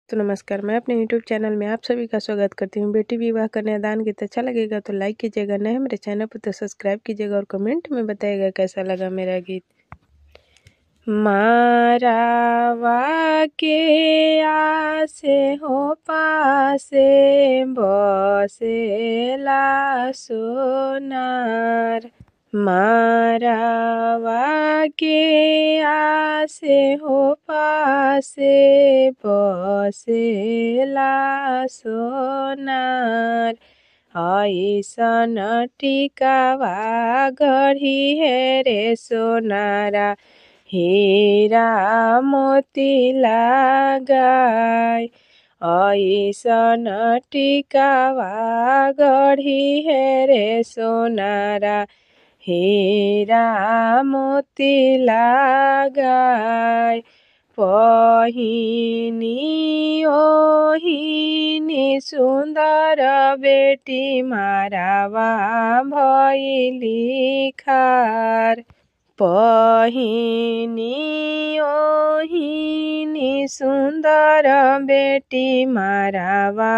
तो नमस्कार, मैं अपने यूट्यूब चैनल में आप सभी का स्वागत करती हूँ। बेटी विवाह कन्यादान गीत अच्छा लगेगा तो लाइक कीजिएगा, नए मेरे चैनल पर तो सब्सक्राइब कीजिएगा और कमेंट में बताइएगा कैसा लगा मेरा गीत। मारावा के आसे हो पासे बसेला सोनार, मारावा के आसे हो पासे बसेला सोनार, ऐसन टिकावा गढ़ी है रे सोनारा, हीरा मोती लगाय, ऐसन टिकावा गढ़ी है रे सोनारा, हीरा मोती लगाय, पहिनी ओहिनी सुंदर बेटी मारावा भइली खार, पहिनी ओहिनी सुंदर बेटी मारावा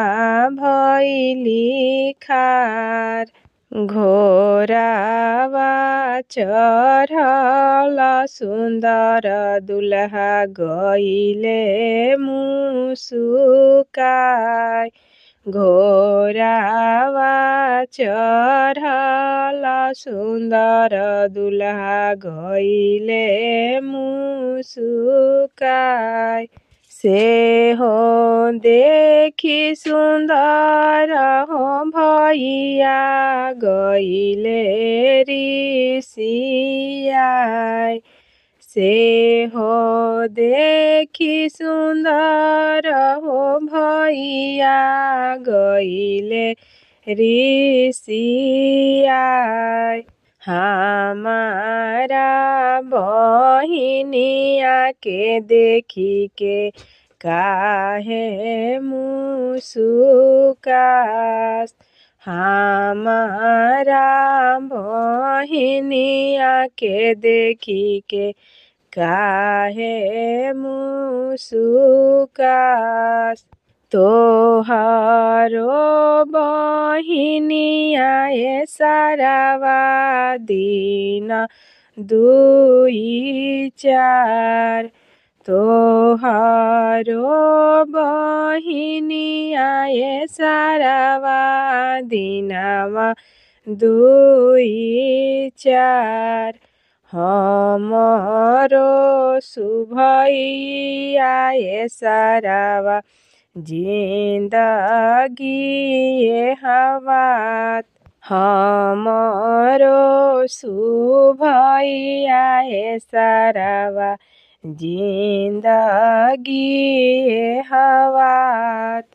भइली खार, घोरावा चढ़ल सुंदर दुल्हा गइले मुसुकाय, घोरावा चढ़ल सुंदर दुल्हा गइले मुसुकाय, से हो देखी सुंदर हो भैया गइले ऋषियाय, से हो देखी सुंदर हो भैया गइले ऋषियाय, हमारा बहिनिया के देखी के काहे मुसुकास, हमारा बहिनिया के देखी के काहे मुसुकास, तोहरो बहिनिया ए सारावा दिन दुई चार, तोहरो बहिनिया ए सारावा दिनवा दुई चार, हमरो शुभैया ए सारावा जिंदगी ए हवात, हमरो शुभैया ए सारावा जिंदगी ए हवात।